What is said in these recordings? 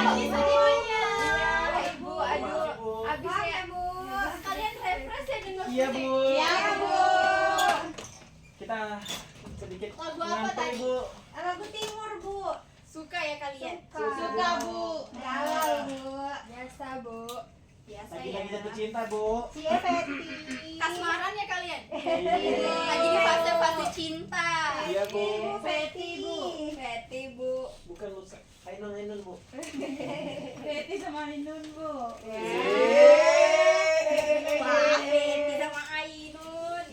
kasih semuanya. Ibu, aduh. Habis ya, Bu. Kalian refresh ya dengan Iya, Bu. Iya, Bu. Kita sedikit Lagu apa ngantuk, tadi? Bu. Lagu Timur, Bu. Suka ya kalian? Suka, Bu. Galau, Bu. Biasa, Bu. Biasa ya. Lagi-lagi jatuh cinta, Bu. Cie Feti. Kasmaran ya kalian? Iya. Lagi di fase-fase cinta. Iya, Bu. Feti, Bu. Feti, Bu. Bukan lu, Ainun, Bu. Feti sama Ninun, Bu. Wah, Feti sama Ainun.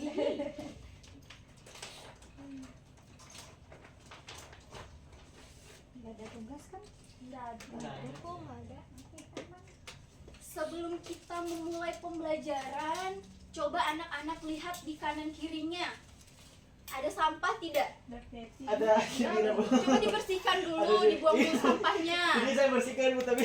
Enggak ada tugas kan? Enggak ada. Nggak ada. Kok nggak ada? Sebelum kita memulai pembelajaran, coba anak-anak lihat di kanan kirinya. Ada sampah tidak? Ada Feti. Ada kira Bu. Coba dibersihkan dulu, Ada, dibuang dulu sampahnya. Ini saya bersihkan, Bu, tapi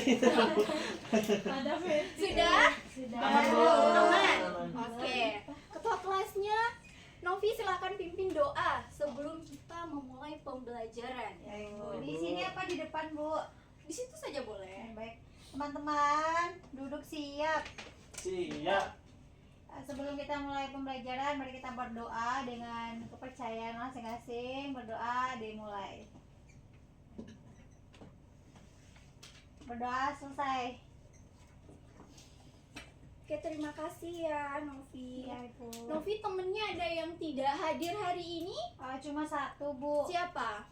Ada Feti. Sudah? Sudah. Aman, Bu. Aman? Aman. Oke. Ketua kelasnya, Novi silakan pimpin doa sebelum kita memulai pembelajaran. Ya, Ibu. Di sini apa di depan, Bu? Di situ saja boleh. Baik. Teman-teman, duduk siap. Siap. Sebelum kita mulai pembelajaran, mari kita berdoa dengan kepercayaan masing-masing. Berdoa dimulai. Berdoa selesai. Oke, terima kasih ya Novi. Iya, Ibu. Novi, temennya ada yang tidak hadir hari ini? Cuma satu, Bu. Siapa?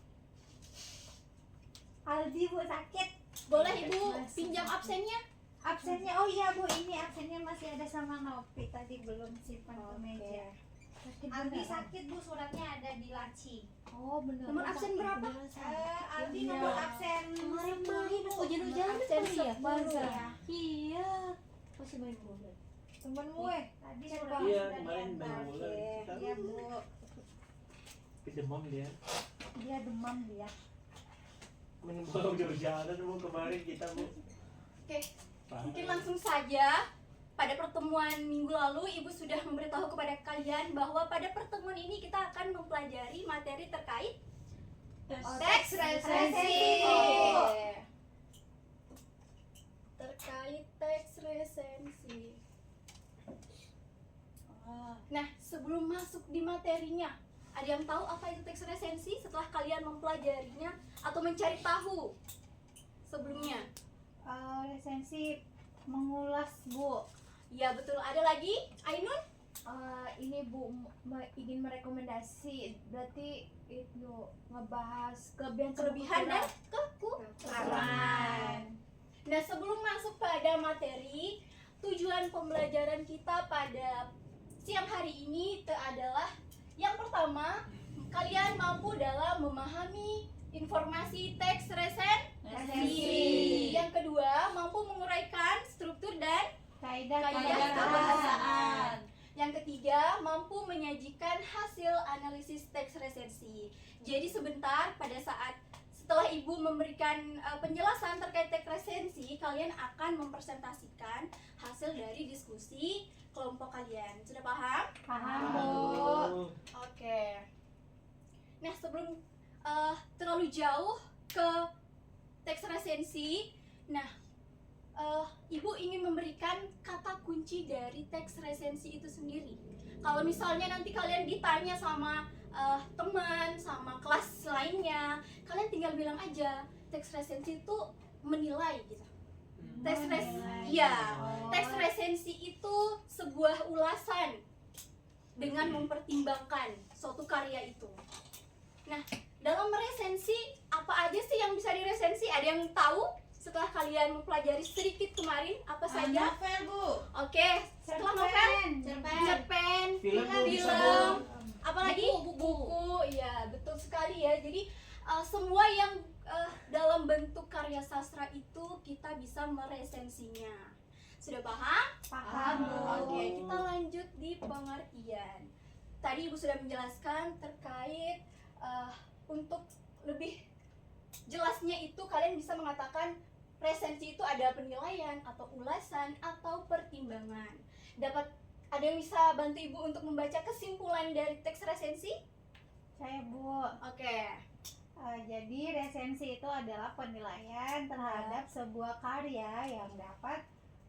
Aldi, Bu, sakit. Boleh Ibu pinjam absennya? Absennya, oh iya, Bu, ini absennya masih ada sama Novi. Tadi belum simpan ke meja. Aldi sakit, Bu, suratnya ada di laci. Oh benar. Nomor absen berapa? Aldi nomor absen Kemarin Bu. hujan-hujanan Absen kali ya? 10 ya. Iya. Masih main bola. Temenmu tadi surat Iya, sudah kemarin diantar. main bola. Kita Iya, Bu. demam dia. Dia demam dia. Main bola hujan-hujanan, Bu, kemarin kita, Bu. Oke, mungkin langsung saja. Pada pertemuan minggu lalu, Ibu sudah memberitahu kepada kalian bahwa pada pertemuan ini kita akan mempelajari materi terkait teks resensi. Oke. Terkait teks resensi. Nah, sebelum masuk di materinya, ada yang tahu apa itu teks resensi setelah kalian mempelajarinya atau mencari tahu sebelumnya? Resensi mengulas, Bu. Ya betul. Ada lagi? Ainun? Ini Bu ingin merekomendasi, berarti itu ngebahas Kelebihan dan kekurangan. Nah, sebelum masuk pada materi, tujuan pembelajaran kita pada siang hari ini adalah yang pertama, kalian mampu dalam memahami informasi teks resensi. Yang kedua, mampu menguraikan struktur dan Kaidah Kaidah kebahasaan. yang ketiga, mampu menyajikan hasil analisis teks resensi. Jadi sebentar setelah Ibu memberikan penjelasan terkait teks resensi, kalian akan mempresentasikan hasil dari diskusi kelompok kalian. Sudah paham? Paham, Bu. Oke. Nah, sebelum terlalu jauh ke teks resensi, Ibu ingin memberikan kata kunci dari teks resensi itu sendiri. Kalau misalnya nanti kalian ditanya sama teman, sama kelas lainnya, kalian tinggal bilang aja teks resensi itu menilai gitu. Teks resensi itu sebuah ulasan dengan mempertimbangkan suatu karya itu. Nah, dalam meresensi apa aja sih yang bisa diresensi? Ada yang tahu? Setelah kalian mempelajari sedikit kemarin, apa saja? Novel, Bu. Oke, setelah novel, cerpen, Film, Bu, bisa, film, Bu. apalagi buku. Ya, betul sekali ya. Jadi semua yang dalam bentuk karya sastra itu kita bisa meresensinya. Sudah paham? Paham, Bu. Oke, kita lanjut di pengertian. Tadi Ibu sudah menjelaskan terkait untuk lebih jelasnya itu kalian bisa mengatakan resensi itu ada penilaian atau ulasan atau pertimbangan. Ada yang bisa bantu Ibu untuk membaca kesimpulan dari teks resensi? Saya, Bu. Oke. Jadi resensi itu adalah penilaian terhadap sebuah karya yang dapat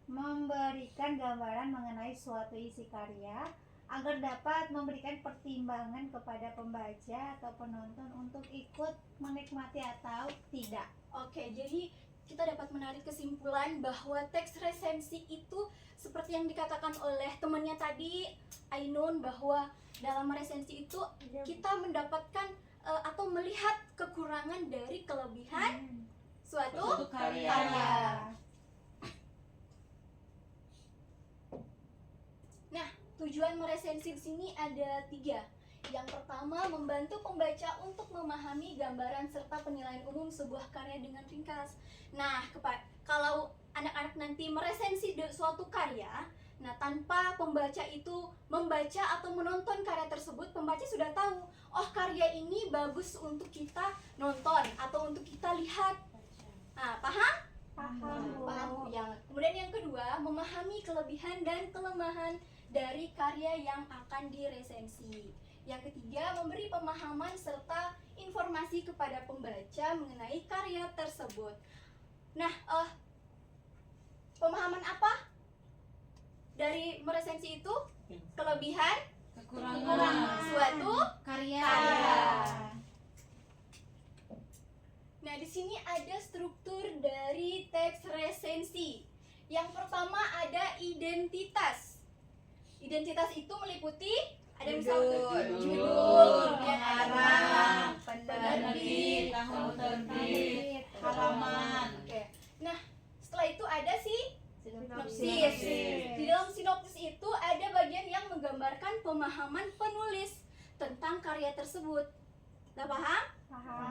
memberikan gambaran mengenai suatu isi karya agar dapat memberikan pertimbangan kepada pembaca atau penonton untuk ikut menikmati atau tidak. Oke, jadi kita dapat menarik kesimpulan bahwa teks resensi itu seperti yang dikatakan oleh temannya tadi, Ainun, bahwa dalam resensi itu kita mendapatkan atau melihat kekurangan dari kelebihan suatu karya. Nah, tujuan meresensi di sini ada 3. Yang pertama, membantu pembaca untuk memahami gambaran serta penilaian umum sebuah karya dengan ringkas. Nah, kalau anak-anak nanti meresensi suatu karya, nah tanpa pembaca itu membaca atau menonton karya tersebut, pembaca sudah tahu, oh karya ini bagus untuk kita nonton atau untuk kita lihat. Nah, paham? Paham. Kemudian yang kedua, memahami kelebihan dan kelemahan dari karya yang akan diresensi. Yang ketiga, memberi pemahaman serta informasi kepada pembaca mengenai karya tersebut. Nah, pemahaman apa dari meresensi itu? Kelebihan, kekurangan suatu karya. Nah, di sini ada struktur dari teks resensi. Yang pertama ada identitas. Identitas itu meliputi ada misalnya judul, kemudian ada nama, penerbit, tahun terbit, halaman. Oke. Nah, setelah itu ada sinopsis. Sinopsis. Di dalam sinopsis itu ada bagian yang menggambarkan pemahaman penulis tentang karya tersebut. Udah paham?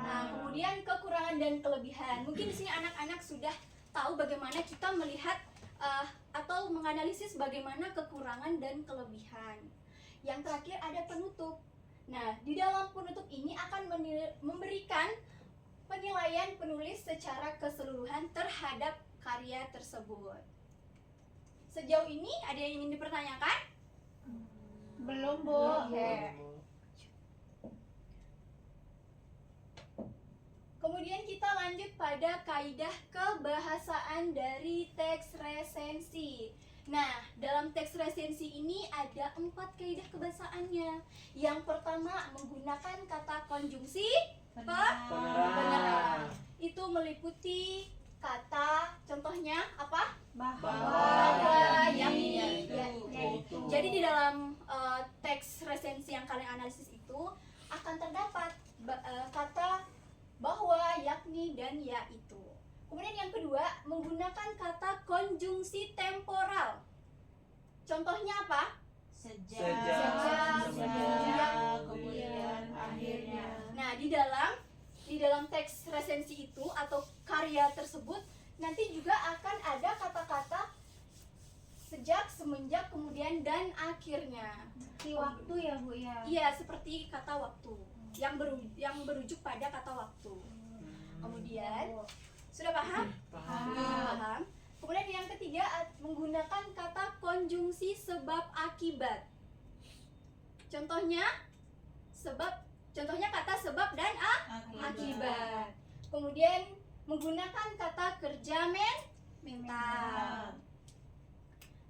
Nah, kemudian kekurangan dan kelebihan. Mungkin di sini anak-anak sudah tahu bagaimana kita melihat atau menganalisis bagaimana kekurangan dan kelebihan. Yang terakhir ada penutup. Nah, di dalam penutup ini akan memberikan penilaian penulis secara keseluruhan terhadap karya tersebut. Sejauh ini ada yang ingin dipertanyakan? Belum, Bu. Oke. Kemudian kita lanjut pada kaidah kebahasaan dari teks resensi. Nah, dalam teks resensi ini ada 4 kaidah kebahasaannya. Yang pertama, menggunakan kata konjungsi penerang. Itu meliputi kata, contohnya apa? Bahwa, yaitu. Jadi di dalam teks resensi yang kalian analisis itu akan terdapat kata bahwa, yakni, dan yaitu. Kemudian yang kedua, menggunakan kata konjungsi temporal. Contohnya apa? Sejak, kemudian akhirnya. Nah, di dalam teks resensi itu atau karya tersebut nanti juga akan ada kata-kata sejak, semenjak, kemudian, dan akhirnya. Di waktu ya, Bu ya. Iya, seperti kata waktu yang berujuk pada kata waktu. Kemudian sudah paham? Paham. Kemudian yang ketiga, menggunakan kata konjungsi sebab akibat. Contohnya kata sebab dan akibat. Kemudian menggunakan kata kerja mental.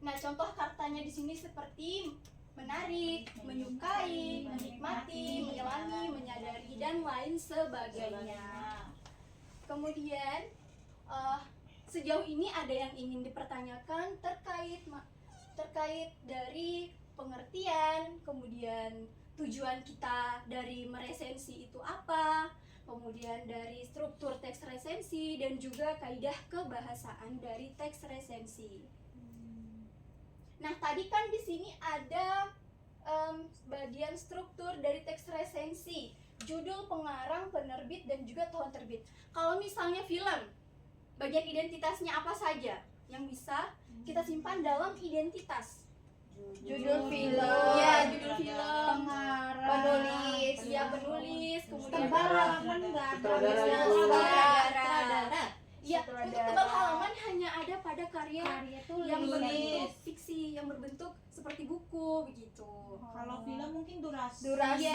Nah, contoh katanya di sini seperti menarik, menyukai, menikmati, menyelangi, menyadari, dan lain sebagainya. Kemudian sejauh ini ada yang ingin dipertanyakan terkait dari pengertian, kemudian tujuan kita dari meresensi itu apa, kemudian dari struktur teks resensi, dan juga kaidah kebahasaan dari teks resensi. Nah, tadi kan di sini ada bagian struktur dari teks resensi, judul, pengarang, penerbit, dan juga tahun terbit. Kalau misalnya film, bagian identitasnya apa saja yang bisa kita simpan dalam identitas? Judul film, ya judul film, penulis, ya penulis, kemudian Tebal halaman nggak ada. Sutradara. sutradara. Ya, untuk tebal halaman hanya ada pada karya Karya tulis. yang berbentuk fiksi, yang berbentuk seperti buku begitu. Kalau film mungkin durasi. Durasi.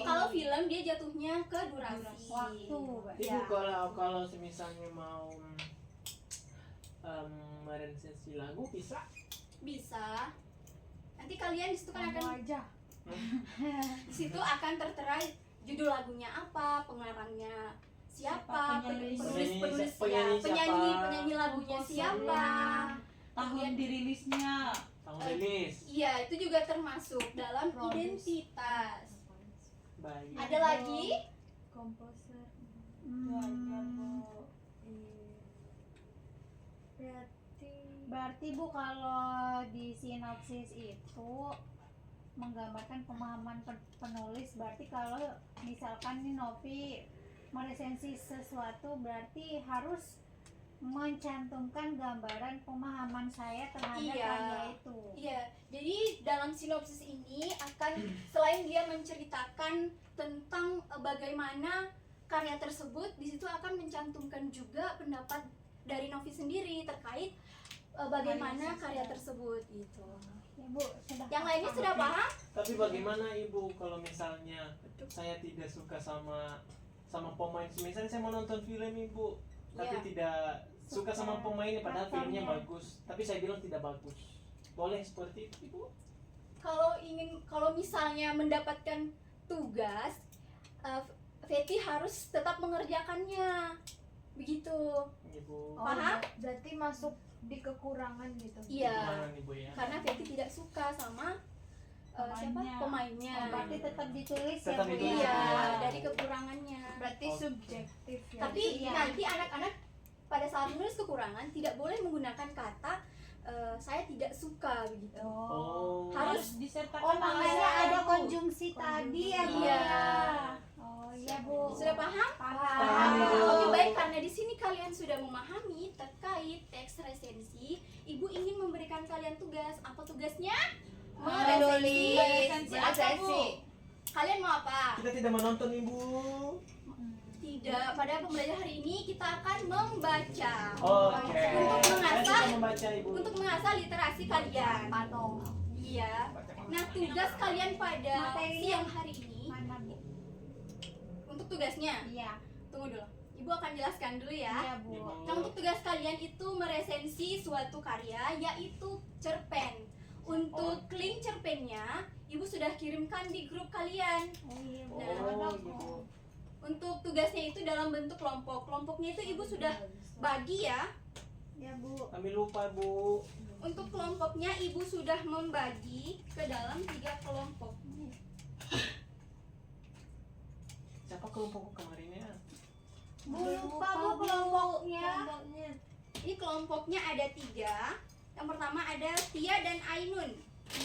Kalau film dia jatuhnya ke durasi. Waktu. Ibu Ya. kalau misalnya mau meresensi lagu bisa. Bisa. Nanti kalian di situ kan Kamu akan aja. di situ akan tertera judul lagunya apa, pengarangnya siapa, Siapa penulis. penulis Penyanyi siapa. penyanyi lagunya siapa. Tahun dirilisnya. Tahun rilis. Iya, itu juga termasuk dalam Produce. identitas. Baik. Ada lagi? Komposer. Berarti Bu, kalau di sinopsis itu menggambarkan pemahaman penulis, berarti kalau misalkan nih Novi meresensi sesuatu berarti harus mencantumkan gambaran pemahaman saya terhadap Iya. karya itu. Iya, jadi dalam sinopsis ini akan selain dia menceritakan tentang bagaimana karya tersebut, di situ akan mencantumkan juga pendapat dari Novi sendiri terkait bagaimana karya tersebut gitu. Ya Bu, sudah. Yang lainnya sudah paham? Tapi bagaimana Ibu kalau misalnya saya tidak suka sama pemain? Misalnya saya mau nonton film Ibu, tapi Iya. tidak suka sama pemainnya padahal Aktornya. filmnya bagus, tapi saya bilang tidak bagus. Boleh seperti itu Ibu? Kalau misalnya mendapatkan tugas, Feti harus tetap mengerjakannya. Begitu. Ibu. Paham? Berarti masuk di kekurangan gitu. Iya. Gimana Ibu ya? Karena Feti tidak suka sama siapa Pemainnya. pemainnya. Oh, berarti tetap ditulis ya Tetap Bu ditulis. Iya, ya. dari kekurangannya. Berarti Oh. subjektif ya. Tapi Iya. nanti anak-anak pada saat menulis kekurangan tidak boleh menggunakan kata saya tidak suka begitu. Oh. Harus disertakan Oh, makanya alasan. ada konjungsi tadi ya Bu. Iya. Oh iya Bu. Sudah paham? Paham. Oke, baik, karena di sini kalian sudah memahami terkait teks resensi, Ibu ingin memberikan kalian tugas. Apa tugasnya? Meresensi. Meresensi Apa, Bu? Kalian mau apa? Kita tidak menonton Ibu. Tidak, pada pembelajaran hari ini kita akan membaca. Oke. Untuk Saya mengasah suka membaca Ibu. untuk mengasah literasi kalian. Iya. Nah, tugas kalian pada Materinya. siang hari ini Mana Bu? untuk tugasnya. Iya. Tunggu dulu. Ibu akan jelaskan dulu ya. Iya Bu. Ibu. Nah, untuk tugas kalian itu meresensi suatu karya yaitu cerpen. Untuk link cerpennya, Ibu sudah kirimkan di grup kalian. Oh iya Bu. Oh, gitu. Untuk tugasnya itu dalam bentuk kelompok. Kelompoknya itu Ibu sudah bagi ya. Ya Bu. Kami lupa Bu. Untuk kelompoknya Ibu sudah membagi ke dalam 3 kelompok. Siapa kelompok kemarinnya? Bu lupa Bu kelompoknya. Ini kelompoknya ada 3. Yang pertama ada Tia dan Ainun.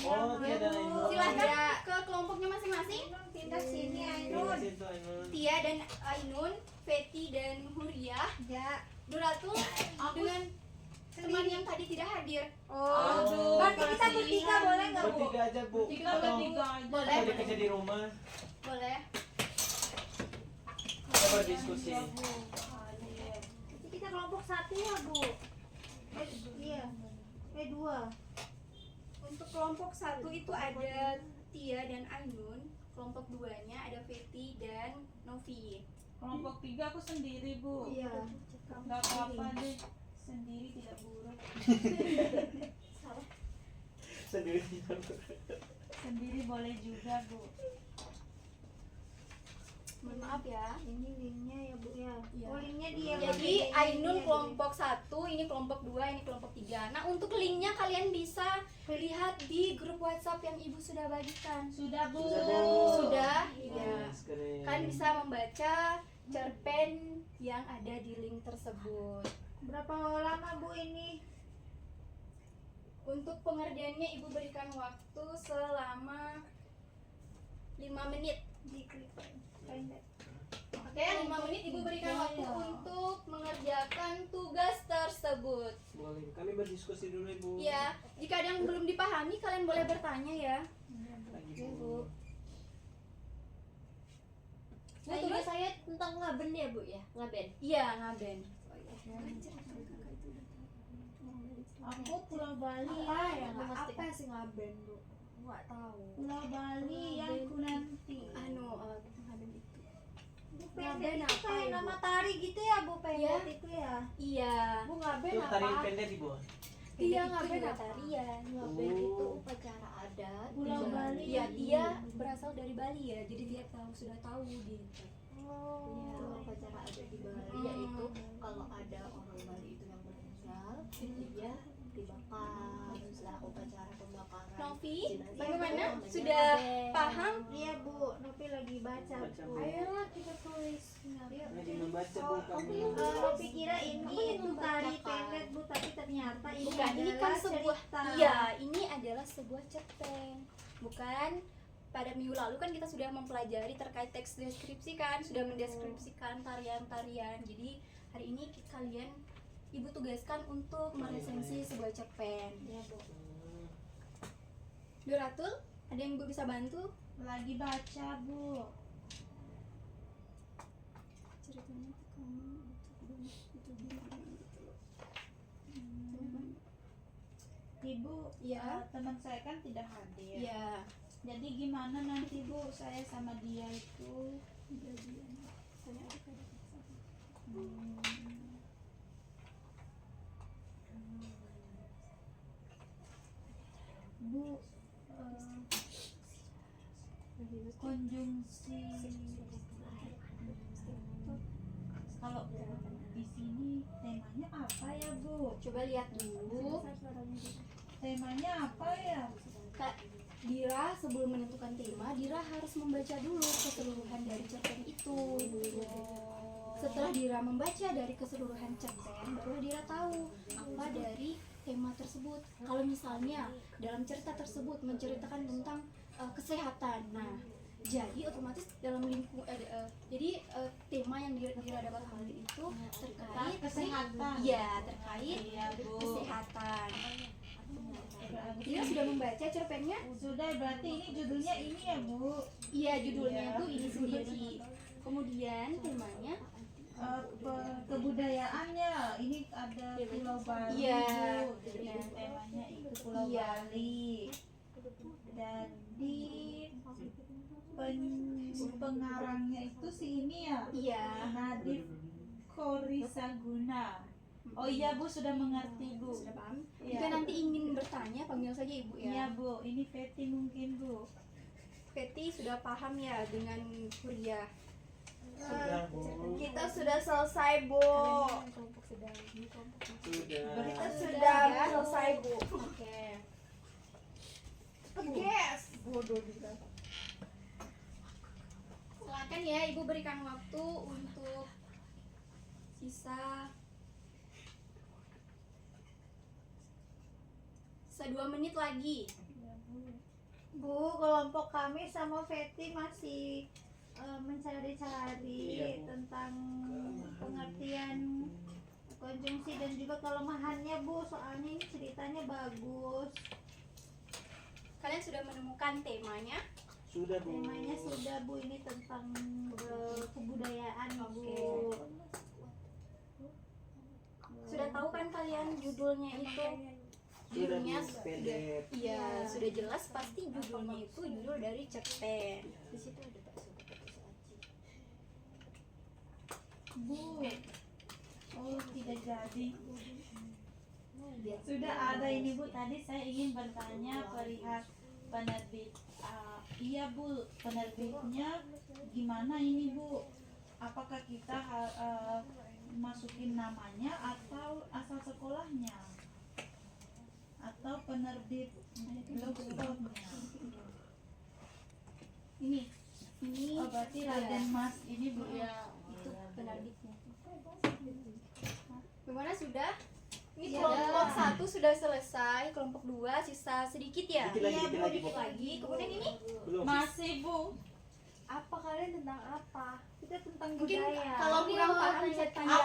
Oh, dia dan Ainun. Silahkan ke kelompoknya masing-masing. Pindah sini Di Ainun. situ Ainun. Tia dan Ainun, Feti dan Huriah, Ya. Duratul dengan teman yang tadi tidak hadir. Oh. Berarti kita bertiga boleh nggak Bu? Bertiga aja Bu. Kita Atau bertiga aja. Boleh. kita kerja di rumah. Boleh. Kita berdiskusi. Jadi kita kelompok 1 ya Bu. Iya. 2. Untuk kelompok 1 itu ada Tia dan Ainun. Kelompok 2-nya ada Feti dan Novi. Kelompok 3 aku sendiri Bu. Iya. Gak apa-apa deh. Sendiri tidak buruk. Sendiri. Sendiri boleh juga Bu. Mohon maaf ya. Ini linknya ya Bu ya. Iya. Oh linknya dia. Jadi Ainun kelompok 1, ini kelompok 2, ini kelompok 3. Nah, untuk linknya kalian bisa lihat di grup WhatsApp yang Ibu sudah bagikan. Sudah Bu. Sudah, Bu. Sudah? Iya. Yes, keren. Kalian bisa membaca cerpen yang ada di link tersebut. Berapa lama Bu ini? Untuk pengerjaannya Ibu berikan waktu selama 5 menit. Diklik pendek. Oke, 5 menit Ibu berikan waktu untuk mengerjakan tugas tersebut. Boleh. Kami berdiskusi dulu Ibu. Ya, jika ada yang belum dipahami kalian boleh bertanya ya. Lagi Iya, Bu. Bu. Nah, tugas saya tentang ngaben ya Bu ya? Ngaben. Iya, ngaben. Bali Apa ya, ya? Apa sih ngaben bu? Nggak tahu. Pulau Bali yang ku nanti. ngaben itu. Bu Ngaben pendek itu apa kayak ya, nama Bu? tari gitu ya, Bu pendek itu ya. Iya. Bu ngaben Itu tari apa? pendek di bawah. Iya Itu ngaben juga apa? tarian. Ngaben Oh. itu upacara adat Pulau di Bali. Iya, dia berasal dari Bali ya. Jadi dia sudah tahu gitu. Iya, upacara adat di Bali yaitu kalau ada orang Bali itu yang meninggal, dia dibakar. Setelah upacara pembakaran, Novi, jenazah bagaimana? itu namanya Sudah ngaben. paham? Iya, Bu. Nopi lagi baca, Baca, Bu. Bu. Ayolah kita tulis. Lagi membaca bu kamu. Nopi kira ini itu tari membacakan. pendek, Bu, tapi ternyata ini Bukan, ini kan adalah sebuah cerita. Iya, ini adalah sebuah cerpen. Bukan pada minggu lalu kan kita sudah mempelajari terkait teks deskripsi kan, sudah mendeskripsikan tarian-tarian. Jadi hari ini kalian Ibu tugaskan untuk meresensi sebuah cerpen. Iya, Bu. Duratul, ada yang Ibu bisa bantu? Lagi baca, Bu. Ceritanya tuh kamu itu gimana gitu loh. Ibu, Iya. teman saya kan tidak hadir. Iya. Jadi gimana nanti, Bu, saya sama dia itu? Bu, konjungsi kalau di sini temanya apa ya, Bu? Coba lihat dulu. Temanya apa ya? Kak Dira sebelum menentukan tema, Dira harus membaca dulu keseluruhan dari cerpen itu. Setelah Dira membaca dari keseluruhan cerpen, baru Dira tahu apa dari tema tersebut. Kalau misalnya dalam cerita tersebut menceritakan tentang kesehatan, nah jadi otomatis dalam tema yang Dira dapat ambil itu terkait Kesehatan. Iya, terkait Iya, Bu. kesehatan. Dira sudah membaca cerpennya? Sudah, berarti ini judulnya ini ya, Bu. Iya, judulnya Iya. itu ini sendiri. Kemudian temanya Kebudayaannya ini ada Pulau Bali, Iya, Bu. Jadi iya. temanya itu Pulau Iya. Bali. Jadi pengarangnya itu si ini ya, iya. Nadif Korisaguna. Oh iya, Bu, sudah mengerti, Bu. Sudah paham? Iya. Jika nanti ingin bertanya, panggil saja Ibu Iya, ya. Bu, ini Feti mungkin, Bu. Feti sudah paham ya dengan kuliah. Sudah bu. Kita sudah selesai bu. Sudah. Kita sudah selesai bu. Oke. Yes. Bodoh juga. Silakan ya, Ibu berikan waktu untuk sisa 2 menit lagi. Bu, kelompok kami sama Feti masih mencari-cari Iya, Bu. tentang pengertian konjungsi dan juga kelemahannya, Bu. Soalnya ini ceritanya bagus. Kalian sudah menemukan temanya? Sudah bu. Temanya sudah, Bu. Ini tentang kebudayaan, Bu. Sudah tahu kan kalian judulnya itu? Sudah bu. Judulnya Pendek. iya, sudah jelas pasti judulnya itu judul dari cerpen. Di situ ada bakso Aci. Bu. Oh, tidak jadi. Sudah ada ini, Bu. Tadi saya ingin bertanya perihal penerbit. Iya, Bu, penerbitnya gimana ini, Bu? Apakah kita masukin namanya atau asal sekolahnya? Atau penerbit blogspotnya? Ini Oh, berarti Raden Mas ini, Bu, ya? itu penerbitnya. Bagaimana sudah? Ini Ya. kelompok 1 sudah selesai, kelompok 2 sisa sedikit ya? Dikit lagi, Iya, dikit Bu, lagi, dikit Bu. lagi. Kemudian ini Belum. Masih, Bu. Apa kalian tentang apa? Kita tentang mungkin budaya. kalau kurang paham bisa tanya.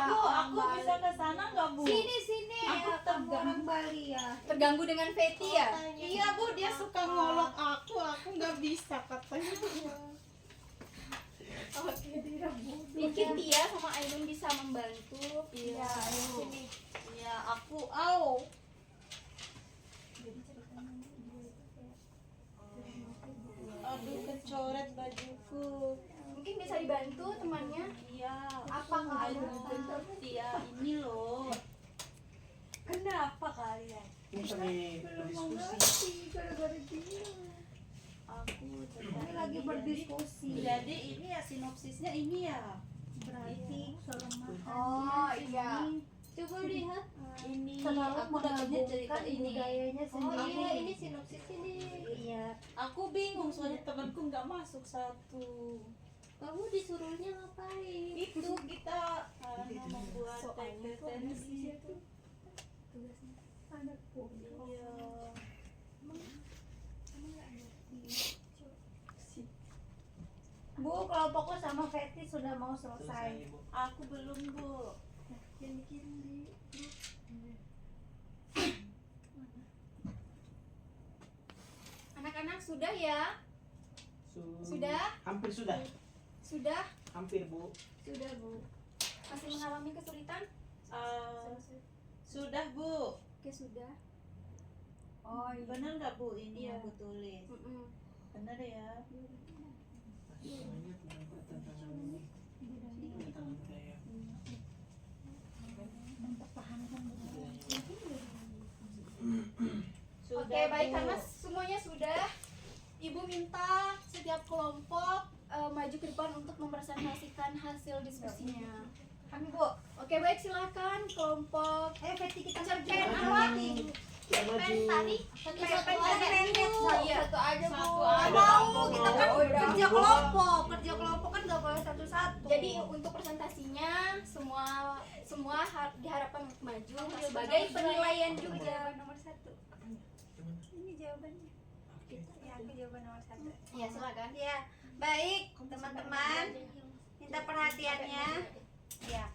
Aku bisa ke sana nggak, Bu? Sini. Aku orang Bali ya. Terganggu dengan Feti ya? Iya, Bu, dia suka ngolok aku nggak bisa katanya. Mungkin Tia sama Ainun bisa membantu. Iya. Sini. Ya, aku au. bantu temannya? Iya. Apa kalian? Dia ini loh. Kenapa kalian? Ini kami berdiskusi. gara-gara dia. Aku Ini lagi berdiskusi. Jadi ini ya sinopsisnya ini ya. Berarti kelemahan. Oh iya. Coba lihat. Ini Selalu aku dapatnya cerita menggabungkan ini. budayanya Oh sendiri. iya, ini sinopsis ini. Iya. Aku bingung soalnya temanku nggak masuk satu. Kamu disuruhnya ngapain? Itu kita membuat referensi. Iya. Bu, kelompokku sama Feti sudah mau selesai. Selesai, Ibu. Aku belum, Bu. Anak-anak sudah ya? Sudah? Hampir sudah. Sudah? Hampir, Bu. Sudah, Bu. Masih mengalami kesulitan? Sudah, Bu. Oke, sudah. Oh iya. Benar nggak, Bu, ini Iya. yang aku tulis? Mm-mm. Benar ya? Tentang budaya. Mempertahankan budaya. Sudah, Oke, baik Bu. karena semuanya sudah. Ibu minta setiap kelompok maju ke depan untuk mempresentasikan hasil diskusinya. Kami Bu. Oke, baik silakan kelompok Feti kita cerpen cerpen apa? Kita maju. tadi Cerpen pendek Bu. Iya. Satu aja, Bu. Satu Nggak aja. mau, kita kan Oh, udah. kerja kelompok. Kerja kelompok kan nggak boleh satu-satu. Jadi untuk presentasinya semua diharapkan untuk maju sebagai penilaian juga. Nomor 1. Ini jawabannya. Oke. Ya, aku jawaban nomor 1. Ya, silakan. Ya, baik teman-teman. Minta perhatiannya. Ya.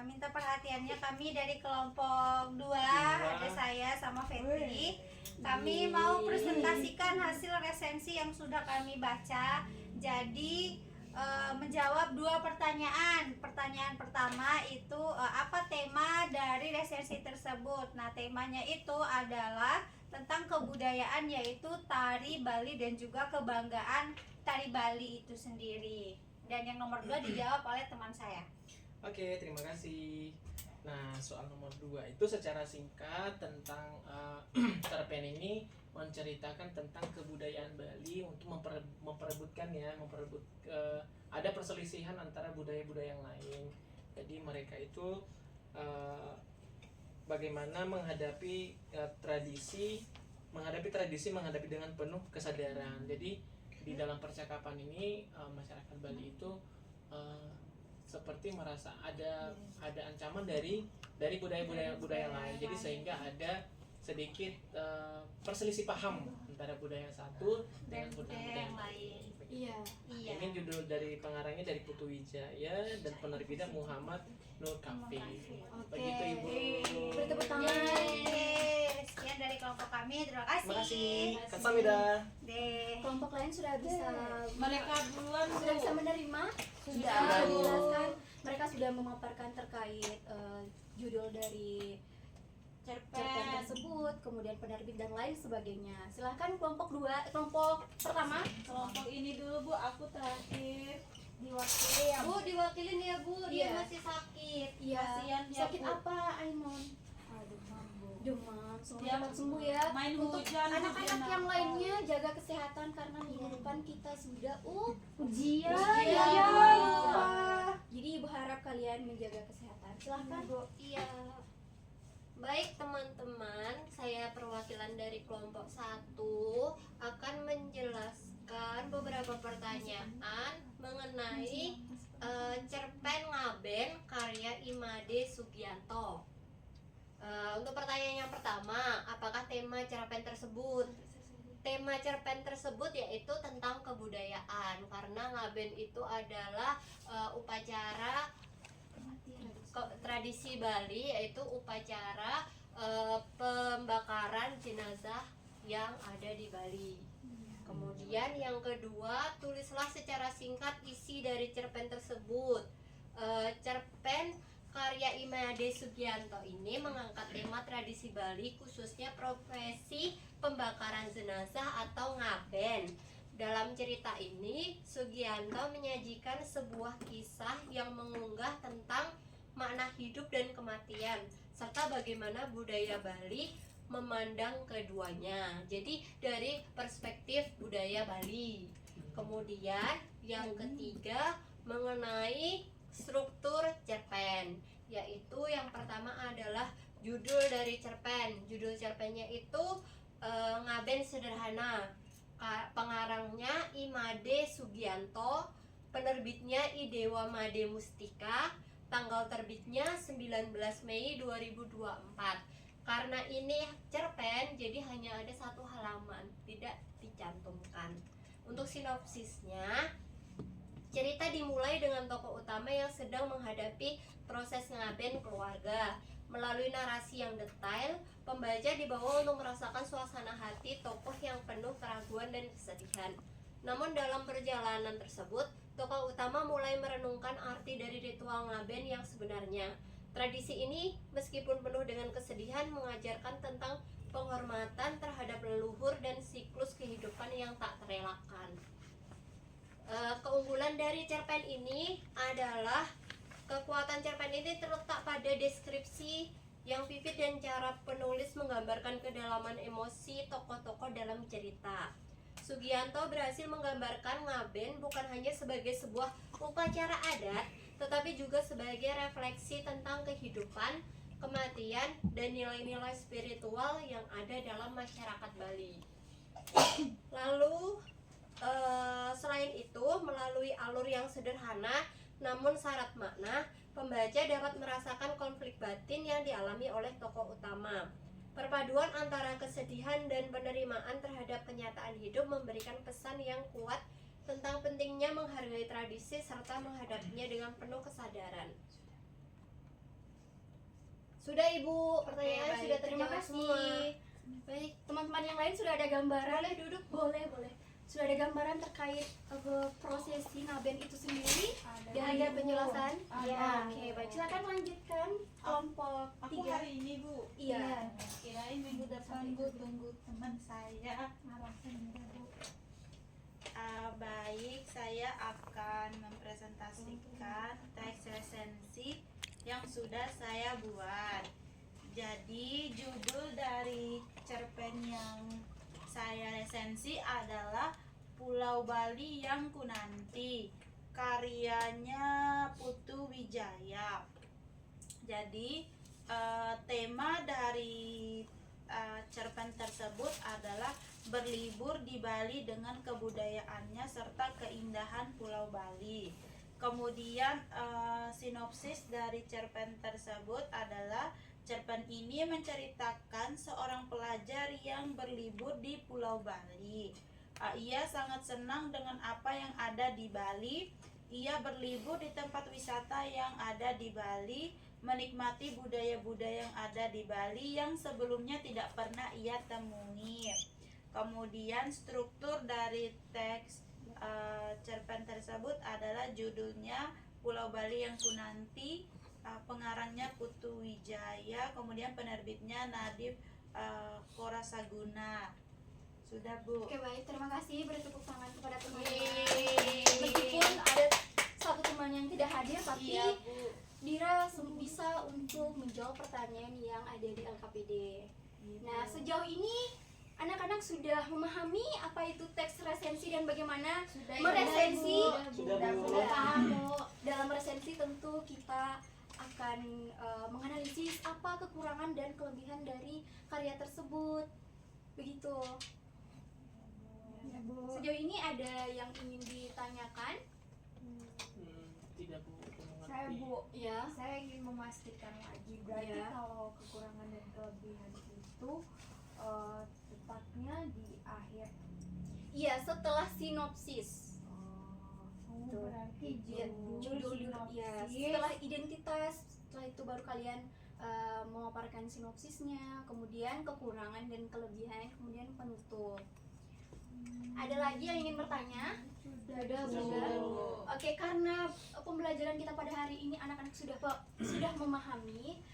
Minta perhatiannya kami dari kelompok 2, ada saya sama Fetri. Kami mau presentasikan hasil resensi yang sudah kami baca. Jadi menjawab 2 pertanyaan. Pertanyaan pertama itu apa tema dari resensi tersebut? Nah, temanya itu adalah tentang kebudayaan, yaitu tari Bali dan juga kebanggaan tari Bali itu sendiri. Dan yang nomor 2 dijawab oleh teman saya. Oke, terima kasih. Nah, soal nomor 2 itu secara singkat tentang cerpen ini menceritakan tentang kebudayaan Bali untuk memperebutkan ada perselisihan antara budaya-budaya yang lain. Jadi mereka itu bagaimana menghadapi tradisi menghadapi dengan penuh kesadaran. Jadi di dalam percakapan ini masyarakat Bali itu seperti merasa ada ancaman dari budaya lain. Jadi sehingga ada sedikit perselisih paham antara budaya satu dengan budaya yang lain. Iya. Ini judul dari pengarangnya dari Putu Wijaya dan penerbitnya Muhammad Nur Kafi. Oke. Begitu Ibu. Beri tepuk tangan. Yeay, sekian dari kelompok kami. Terima kasih. Terima kasih. Kamsahamnida. Deh. Kelompok lain sudah bisa Mereka duluan, sudah bisa Bu. menerima, sudah Sudah, Bu. menjelaskan, mereka sudah memaparkan terkait judul dari cerpen Cerpen. tersebut, kemudian penerbit dan lain sebagainya. Silahkan kelompok pertama. Kelompok ini dulu, Bu. Aku terakhir. Diwakili ya. Bu, diwakilin ya, Bu. Dia Iya. masih sakit. Iya. Kasihan dia, Sakit Bu. apa, Ainon? Demam. Semoga Dia cepat sembuh ya. main Untuk hujan, anak-anak hujan yang apa. lainnya jaga kesehatan karena minggu depan kita sudah Ujian. Ujian. Ya, lupa. Jadi ibu harap kalian menjaga kesehatan. Silahkan. Iya. Baik teman-teman, saya perwakilan dari kelompok 1 akan menjelaskan beberapa pertanyaan mengenai cerpen Ngaben karya Imade Sugianto. Untuk pertanyaan yang pertama, apakah tema cerpen tersebut? Tema cerpen tersebut yaitu tentang kebudayaan, karena Ngaben itu adalah upacara tradisi Bali, yaitu upacara pembakaran jenazah yang ada di Bali. Kemudian yang kedua, tulislah secara singkat isi dari cerpen tersebut. Cerpen karya Imade Sugianto ini mengangkat tema tradisi Bali, khususnya profesi pembakaran jenazah atau ngaben. Dalam cerita ini, Sugianto menyajikan sebuah kisah yang mengunggah tentang makna hidup dan kematian, serta bagaimana budaya Bali memandang keduanya. Jadi dari perspektif budaya Bali. Kemudian yang ketiga mengenai struktur cerpen, yaitu yang pertama adalah judul dari cerpen. Judul cerpennya itu Ngaben Sederhana. Pengarangnya Imade Sugianto, penerbitnya Idewa Made Mustika, tanggal terbitnya 19 Mei 2024. Karena ini cerpen, jadi hanya ada 1 halaman, tidak dicantumkan. Untuk sinopsisnya, cerita dimulai dengan tokoh utama yang sedang menghadapi proses ngaben keluarga. Melalui narasi yang detail, pembaca dibawa untuk merasakan suasana hati tokoh yang penuh keraguan dan kesedihan. Namun dalam perjalanan tersebut, tokoh utama mulai merenungkan arti dari ritual ngaben yang sebenarnya. Tradisi ini meskipun penuh dengan kesedihan mengajarkan tentang penghormatan terhadap leluhur dan siklus kehidupan yang tak terelakkan. Keunggulan dari cerpen ini adalah kekuatan cerpen ini terletak pada deskripsi yang vivid dan cara penulis menggambarkan kedalaman emosi tokoh-tokoh dalam cerita. Sugianto berhasil menggambarkan ngaben bukan hanya sebagai sebuah upacara adat, tetapi juga sebagai refleksi tentang kehidupan, kematian, dan nilai-nilai spiritual yang ada dalam masyarakat Bali. Lalu selain itu, melalui alur yang sederhana namun syarat makna, pembaca dapat merasakan konflik batin yang dialami oleh tokoh utama. Perpaduan antara kesedihan dan penerimaan terhadap kenyataan hidup memberikan pesan yang kuat tentang pentingnya menghargai tradisi serta menghadapinya dengan penuh kesadaran. Sudah Ibu, pertanyaannya Oke, sudah baik. Terima terjawab kasih. semua. Baik, teman-teman yang lain sudah ada gambaran. Boleh duduk. Boleh. Sudah ada gambaran terkait prosesi ngaben itu sendiri? Dan ada penjelasan? Ada. Oke, baik. Silakan lanjutkan kelompok Aku 3. hari ini Bu, Iya. kirain minggu depan Bu tunggu teman saya. Baik, saya akan mempresentasikan teks resensi yang sudah saya buat. Jadi judul dari cerpen yang saya resensi adalah Pulau Bali yang Kunanti, karyanya Putu Wijaya. Jadi tema dari cerpen tersebut adalah berlibur di Bali dengan kebudayaannya serta keindahan Pulau Bali. Kemudian sinopsis dari cerpen tersebut adalah cerpen ini menceritakan seorang pelajar yang berlibur di Pulau Bali. Ia sangat senang dengan apa yang ada di Bali. Ia berlibur di tempat wisata yang ada di Bali, menikmati budaya-budaya yang ada di Bali yang sebelumnya tidak pernah ia temui. Kemudian struktur dari teks cerpen tersebut adalah judulnya Pulau Bali yang Kunanti, pengarangnya Putu Wijaya, kemudian penerbitnya Nadif Korasaguna. Sudah Bu. Oke, baik. Terima kasih. Beri tepuk tangan kepada teman-teman. Yeay. Meskipun ada satu teman yang tidak hadir, tapi Iya Bu. Dira bisa untuk menjawab pertanyaan yang ada di LKPD. Nah, sejauh ini anak-anak sudah memahami apa itu teks resensi dan bagaimana meresensi. Sudah Bu. Paham, Bu. Dalam resensi tentu kita akan menganalisis apa kekurangan dan kelebihan dari karya tersebut. Begitu. Ya, Bu. Sejauh ini ada yang ingin ditanyakan? Tidak Bu, aku mengerti. Saya Bu, Ya. saya ingin memastikan lagi berarti Iya. kalau kekurangan dan kelebihan itu letaknya di akhir. Iya, setelah sinopsis. Tuh. Berarti Iya, judul ya. sinopsis. Setelah identitas, setelah itu baru kalian memaparkan sinopsisnya, kemudian kekurangan dan kelebihan, kemudian penutup. Ada lagi yang ingin bertanya? Sudah, Sudah. Oke, karena pembelajaran kita pada hari ini anak-anak sudah memahami,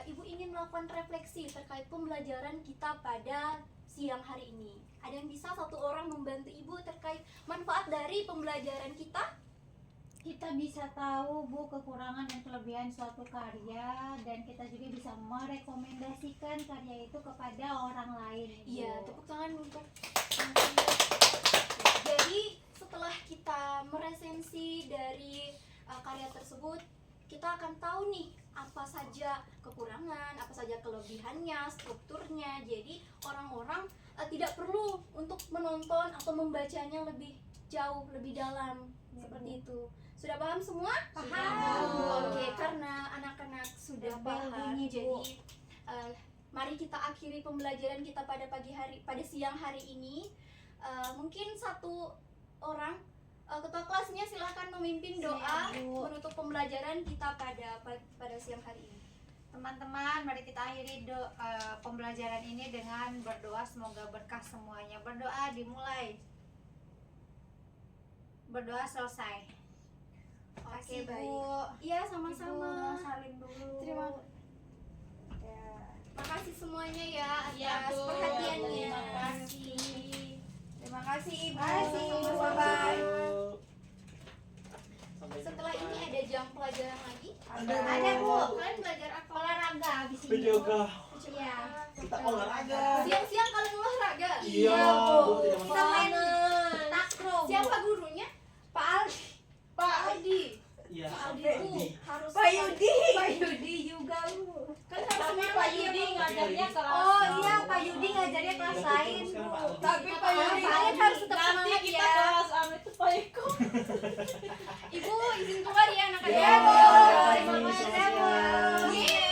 Ibu ingin melakukan refleksi terkait pembelajaran kita pada siang hari ini. Ada yang bisa satu orang membantu Ibu terkait manfaat dari pembelajaran kita? Kita bisa tahu Bu kekurangan dan kelebihan suatu karya, dan kita juga bisa merekomendasikan karya itu kepada orang lain. Bu. Iya, tepuk tangan untuk jadi setelah kita meresensi dari karya tersebut, kita akan tahu nih apa saja kekurangan, apa saja kelebihannya, strukturnya. Jadi orang-orang tidak perlu untuk menonton atau membacanya lebih jauh, lebih dalam, seperti itu. Sudah paham semua? Paham. Oke, karena anak-anak sudah paham, bunyi, Bu. jadi mari kita akhiri pembelajaran kita pada siang hari ini. Mungkin satu orang ketua kelasnya silahkan memimpin doa Siap, Bu. menutup pembelajaran kita pada siang hari ini. Teman-teman, mari kita akhiri pembelajaran ini dengan berdoa, semoga berkah semuanya. Berdoa dimulai. Berdoa selesai. Oke, Kasih, baik. Bu. Iya, Ibu sama-sama. salim dulu. Terima kasih semuanya ya Iya, atas Bu. perhatiannya. Terima kasih. Terima kasih Ibu. Sama-sama. Bye-bye. Sampai Setelah jumpa. ini ada jam pelajaran lagi. Ada, Bu. Kalian belajar apa? Olahraga habis ini. Penjaga. Iya. Kita olahraga. Siang-siang kalian olahraga? Iya, Bu. Tidak Kita masalah. main takraw, Bu. Siapa gurunya? Pak Aldi. Pak Aldi. Iya. Pak Aldi Pak Bu. Aldi. Harus Pak Yudi. Pak Yudi juga Bu. Kan harus semangat Pak ya, Yudi Bu. ngajarnya kelas. Oh iya, Pak Yudi ngajarnya kelas Iya, lain, betul, sekarang Bu. Pak Aldi. Tapi Pak Yudi Kalian harus tetap Nanti semangat kita ya. kelas apa itu Pak Eko. Ibu izin keluar ya anak-anak. Iya, Bu. Bu. Terima kasih. Selamat siang. Yeay.